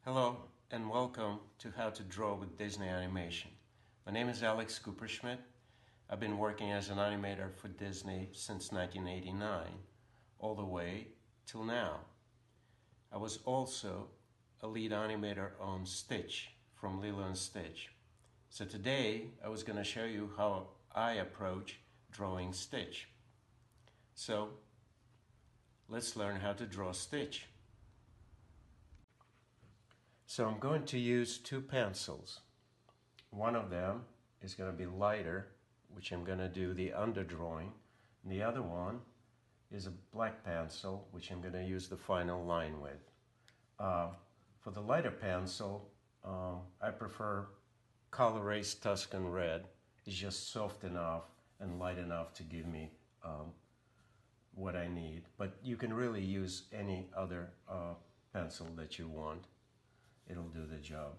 Hello and welcome to How to Draw with Disney Animation. My name is Alex Kuperschmidt. I've been working as an animator for Disney since 1989, all the way till now. I was also a lead animator on Stitch from Lilo and Stitch. So today I was going to show you how I approach drawing Stitch. So let's learn how to draw Stitch. So I'm going to use two pencils. One of them is going to be lighter, which I'm going to do the underdrawing. And the other one is a black pencil, which I'm going to use the final line with. For the lighter pencil, I prefer Color-Ace Tuscan Red. It's just soft enough and light enough to give me what I need. But you can really use any other pencil that you want. It'll do the job.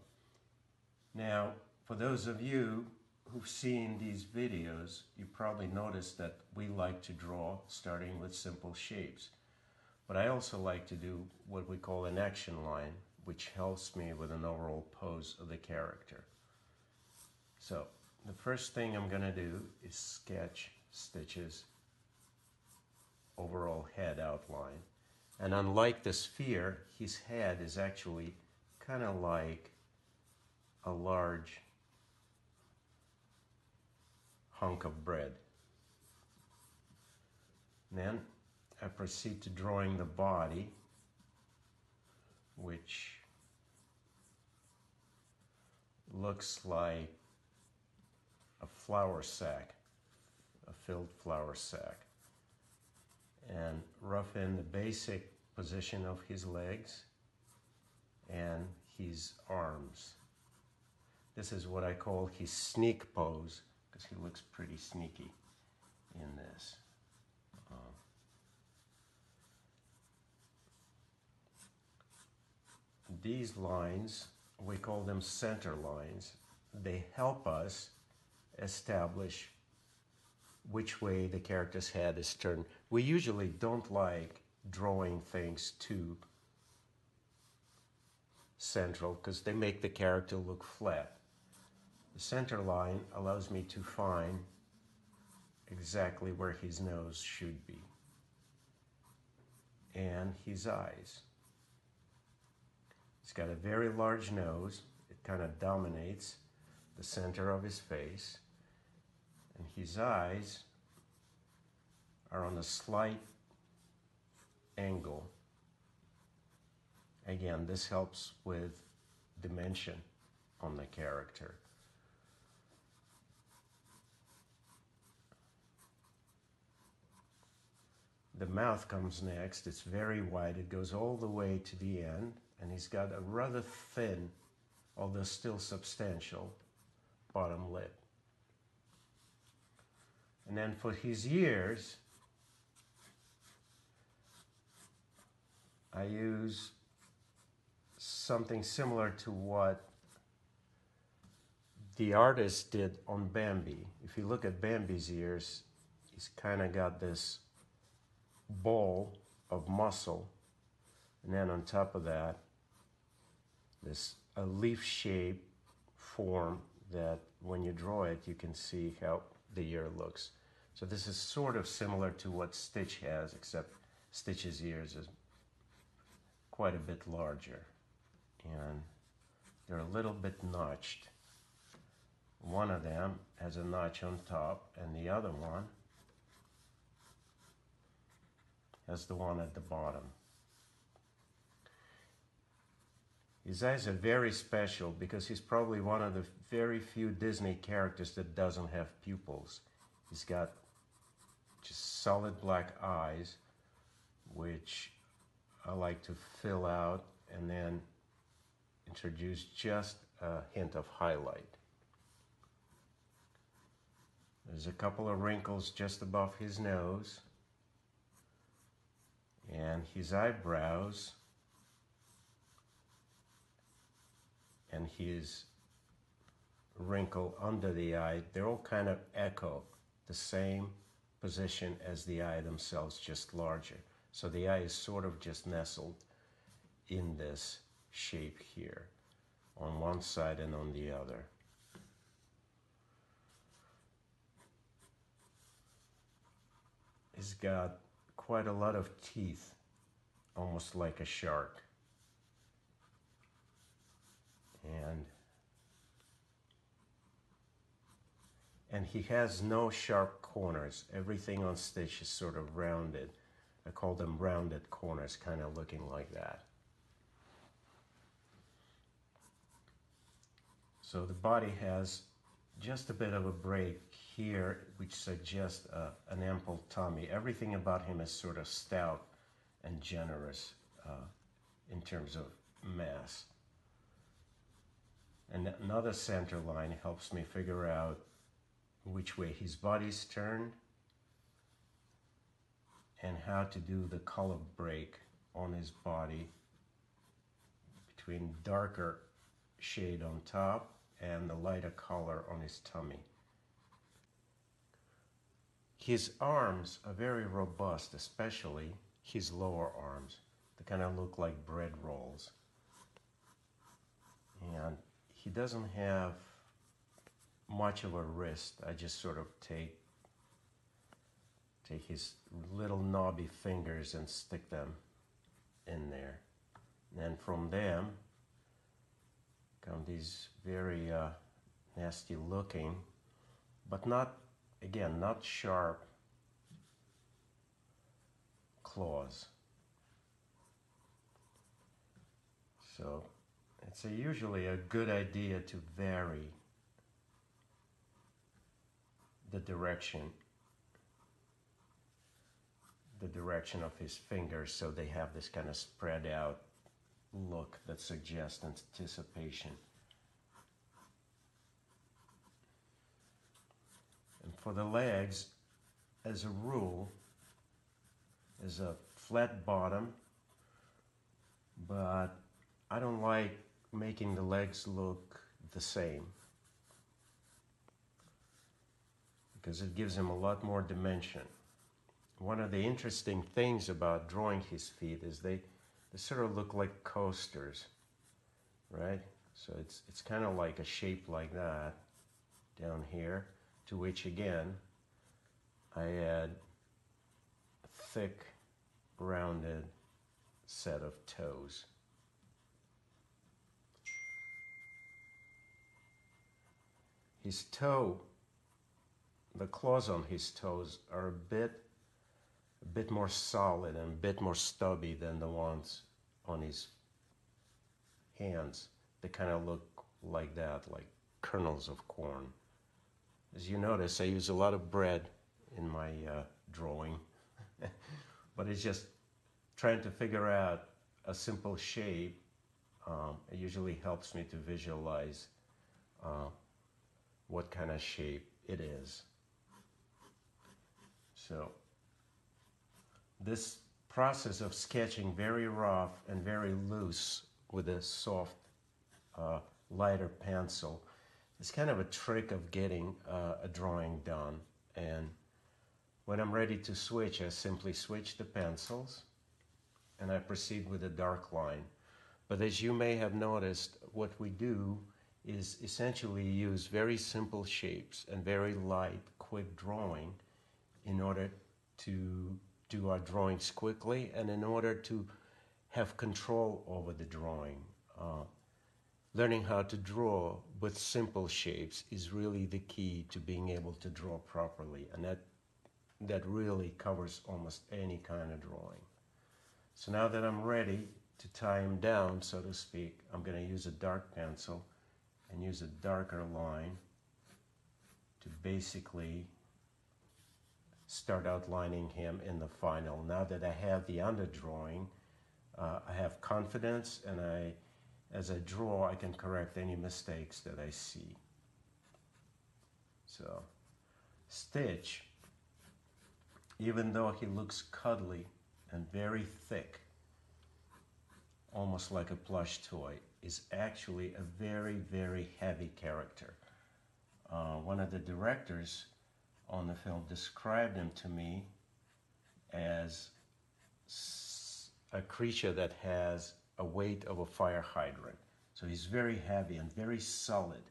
Now, for those of you who've seen these videos, you probably noticed that we like to draw starting with simple shapes. But I also like to do what we call an action line, which helps me with an overall pose of the character. So, the first thing I'm going to do is sketch Stitch's overall head outline. And unlike the sphere, his head is actually kind of like a large hunk of bread. And then I proceed to drawing the body, which looks like a flour sack, a filled flour sack, and rough in the basic position of his legs and his arms. This is what I call his sneak pose, because he looks pretty sneaky in this. These lines, we call them center lines. They help us establish which way the character's head is turned. We usually don't like drawing things too central because they make the character look flat. The center line allows me to find exactly where his nose should be and his eyes. He's got a very large nose. It kind of dominates the center of his face, and his eyes are on a slight angle. Again, this helps with dimension on the character. The mouth comes next. It's very wide. It goes all the way to the end, and he's got a rather thin, although still substantial, bottom lip. And then for his ears, I use something similar to what the artist did on Bambi. If you look at Bambi's ears, he's kind of got this ball of muscle, and then on top of that, this a leaf-shaped form that when you draw it, you can see how the ear looks. So this is sort of similar to what Stitch has, except Stitch's ears is quite a bit larger, and they're a little bit notched. One of them has a notch on top, and the other one has the one at the bottom. His eyes are very special because he's probably one of the very few Disney characters that doesn't have pupils. He's got just solid black eyes, which I like to fill out and then introduce just a hint of highlight. There's a couple of wrinkles just above his nose, and his eyebrows and his wrinkle under the eye, they all kind of echo the same position as the eye themselves, just larger. So the eye is sort of just nestled in this shape here on one side and on the other. He's got quite a lot of teeth, almost like a shark. And he has no sharp corners. Everything on Stitch is sort of rounded. I call them rounded corners, kind of looking like that. So the body has just a bit of a break here, which suggests an ample tummy. Everything about him is sort of stout and generous in terms of mass. And another center line helps me figure out which way his body's turned and how to do the color break on his body between darker shade on top and the lighter color on his tummy. His arms are very robust, especially his lower arms. They kind of look like bread rolls. And he doesn't have much of a wrist. I just sort of take his little knobby fingers and stick them in there. And then from them come these very nasty looking, but not, again, not sharp claws. So it's usually a good idea to vary the direction of his fingers so they have this kind of spread out look that suggests anticipation. And for the legs, as a rule, is a flat bottom, but I don't like making the legs look the same because it gives him a lot more dimension. One of the interesting things about drawing his feet is they sort of look like coasters, right? So it's kind of like a shape like that down here, to which again I add a thick rounded set of toes. His toe, the claws on his toes are a bit more solid and a bit more stubby than the ones on his hands. They kind of look like that, like kernels of corn. As you notice, I use a lot of bread in my drawing, but it's just trying to figure out a simple shape. It usually helps me to visualize what kind of shape it is. So this process of sketching very rough and very loose with a soft, lighter pencil is kind of a trick of getting a drawing done. And when I'm ready to switch, I simply switch the pencils and I proceed with a dark line. But as you may have noticed, what we do is essentially use very simple shapes and very light, quick drawing in order to do our drawings quickly and in order to have control over the drawing. Learning how to draw with simple shapes is really the key to being able to draw properly, and that really covers almost any kind of drawing. So now that I'm ready to tie him down, so to speak, I'm going to use a dark pencil and use a darker line to basically start outlining him in the final. Now that I have the underdrawing, I have confidence, and as I draw, I can correct any mistakes that I see. So, Stitch, even though he looks cuddly and very thick, almost like a plush toy, is actually a very, very heavy character. One of the directors on the film described him to me as a creature that has a weight of a fire hydrant. So he's very heavy and very solid,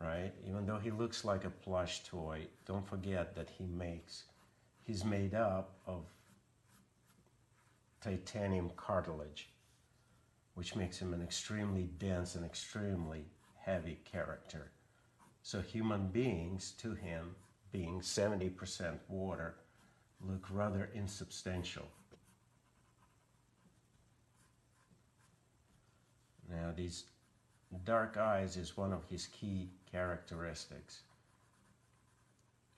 right? Even though he looks like a plush toy, don't forget that he's made up of titanium cartilage, which makes him an extremely dense and extremely heavy character. So human beings, to him, being 70% water, look rather insubstantial. Now, these dark eyes is one of his key characteristics.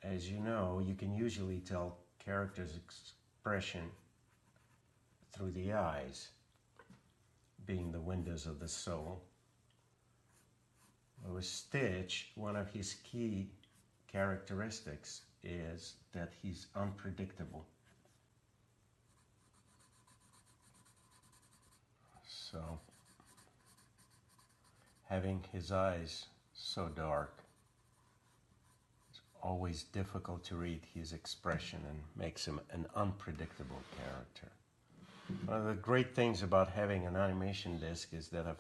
As you know, you can usually tell characters' expression through the eyes, being the windows of the soul. With Stitch, one of his key characteristics is that he's unpredictable. So, having his eyes so dark, it's always difficult to read his expression and makes him an unpredictable character. One of the great things about having an animation disc is that if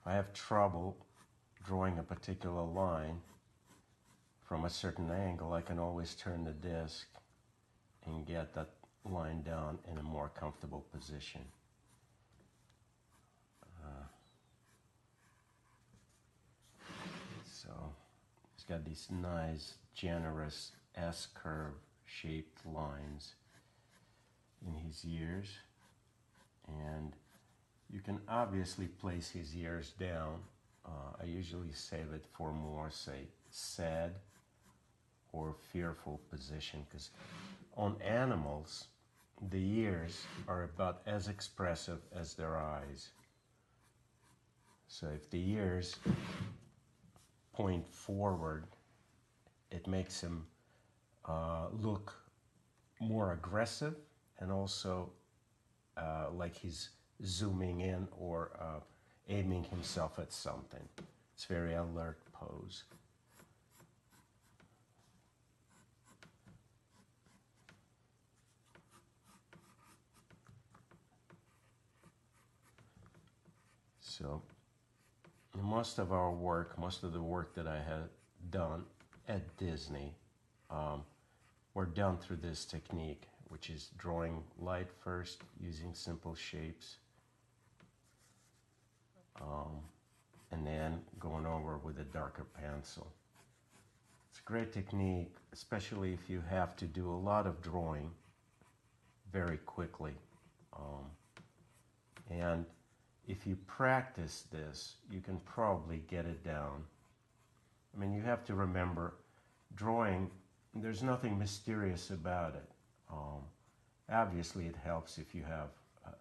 I have trouble drawing a particular line from a certain angle, I can always turn the disc and get that line down in a more comfortable position. So he's got these nice, generous S-curve shaped lines in his ears, and you can obviously place his ears down. I usually save it for more, say, sad or fearful position, because on animals, the ears are about as expressive as their eyes. So if the ears point forward, it makes him look more aggressive and also like he's zooming in or aiming himself at something. It's a very alert pose. So most of our work, most of the work that I had done at Disney were done through this technique, which is drawing light first using simple shapes, and then going over with a darker pencil. It's a great technique, especially if you have to do a lot of drawing very quickly. And if you practice this, you can probably get it down. I mean, you have to remember, drawing, there's nothing mysterious about it. Obviously, it helps if you have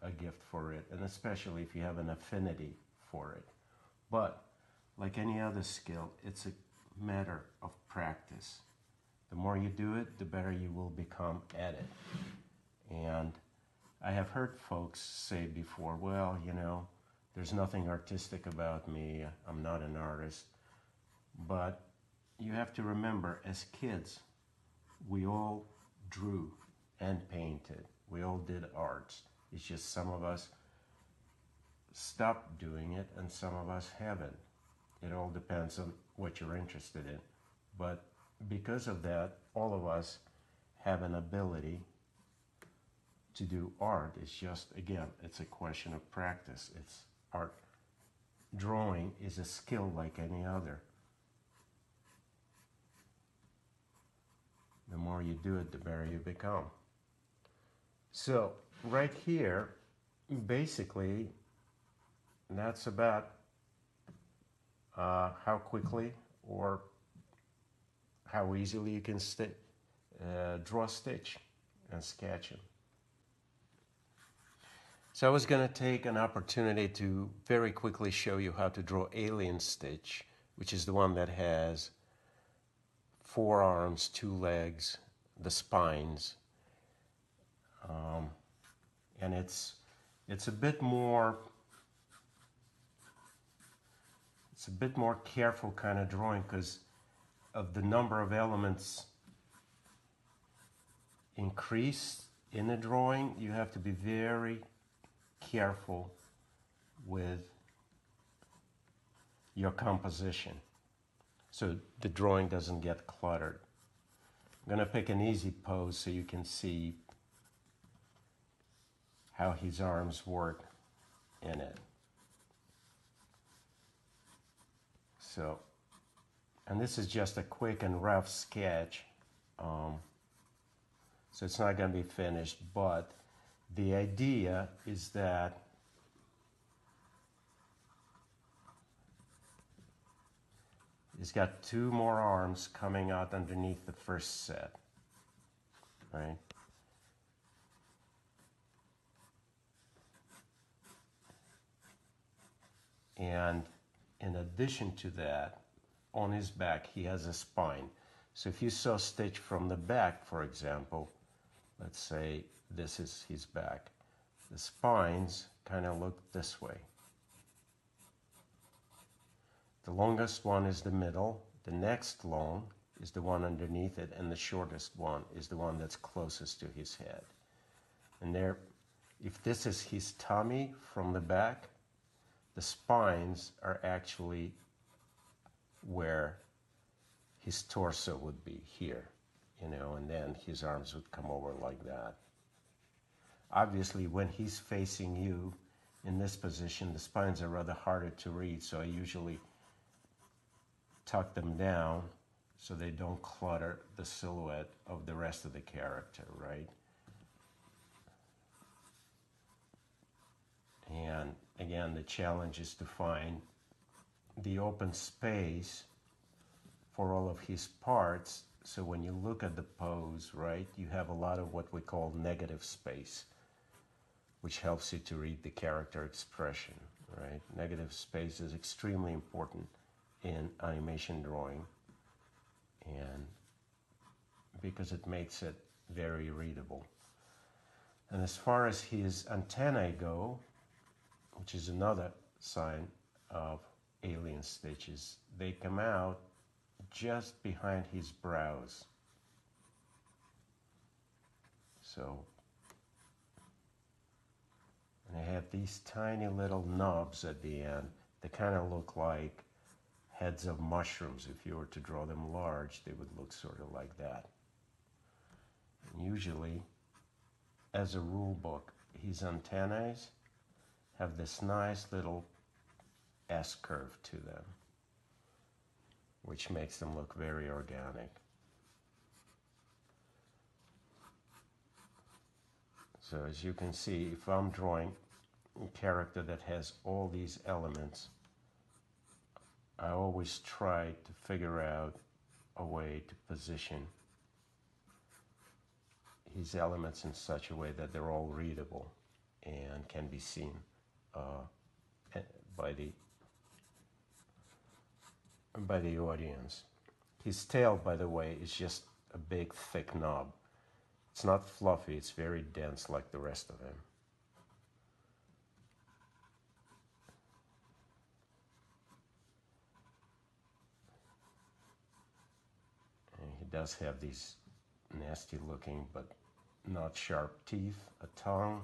a gift for it, and especially if you have an affinity for it. But like any other skill, it's a matter of practice. The more you do it, the better you will become at it. And I have heard folks say before, well, you know, there's nothing artistic about me, I'm not an artist. But you have to remember, as kids, we all drew and painted. We all did arts. It's just some of us stopped doing it and some of us haven't. It all depends on what you're interested in. But because of that, all of us have an ability to do art. It's just, again, it's a question of practice. It's art. Drawing is a skill like any other. The more you do it, the better you become. So right here, basically, that's about how quickly or how easily you can draw Stitch and sketch him. So I was going to take an opportunity to very quickly show you how to draw Alien Stitch, which is the one that has 4 arms, 2 legs, the spines, and it's a bit more careful kind of drawing because of the number of elements increased in the drawing. You have to be very careful with your composition so the drawing doesn't get cluttered. I'm going to pick an easy pose so you can see how his arms work in it. So, and this is just a quick and rough sketch, so it's not going to be finished, but the idea is that he's got two more arms coming out underneath the first set, right? And in addition to that, on his back, he has a spine. So if you saw Stitch from the back, for example, let's say this is his back, the spines kind of look this way. The longest one is the middle, the next long is the one underneath it, and the shortest one is the one that's closest to his head. And there, if this is his tummy from the back, the spines are actually where his torso would be here, you know, and then his arms would come over like that. Obviously, when he's facing you in this position, the spines are rather harder to read, so I usually tuck them down so they don't clutter the silhouette of the rest of the character, right? And again, the challenge is to find the open space for all of his parts, so when you look at the pose, right, you have a lot of what we call negative space, which helps you to read the character expression, right? Negative space is extremely important in animation drawing, and because it makes it very readable. And as far as his antennae go, which is another sign of alien stitches, they come out just behind his brows. So, and I have these tiny little knobs at the end that kind of look like heads of mushrooms. If you were to draw them large, they would look sort of like that. And usually, as a rule book, his antennae have this nice little S-curve to them, which makes them look very organic. So as you can see, if I'm drawing a character that has all these elements, I always try to figure out a way to position his elements in such a way that they're all readable and can be seen by the audience. His tail, by the way, is just a big thick knob. It's not fluffy, it's very dense like the rest of him. And he does have these nasty looking but not sharp teeth, a tongue.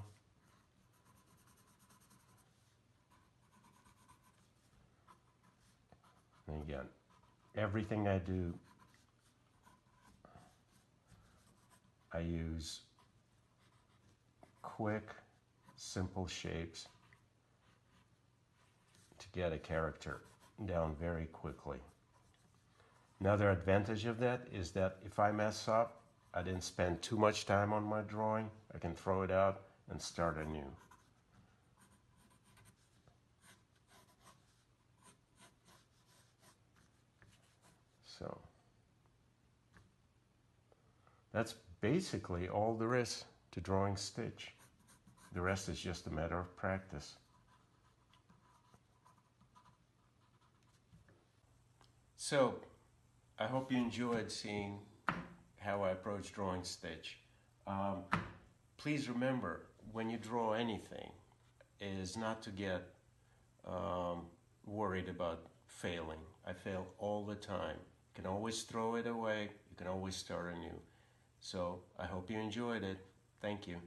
And again, everything I do, I use quick, simple shapes to get a character down very quickly. Another advantage of that is that if I mess up, I didn't spend too much time on my drawing. I can throw it out and start anew. So that's basically all there is to drawing Stitch. The rest is just a matter of practice. So I hope you enjoyed seeing how I approach drawing Stitch. Please remember, when you draw anything, is not to get worried about failing. I fail all the time. You can always throw it away. You can always start anew. So I hope you enjoyed it. Thank you.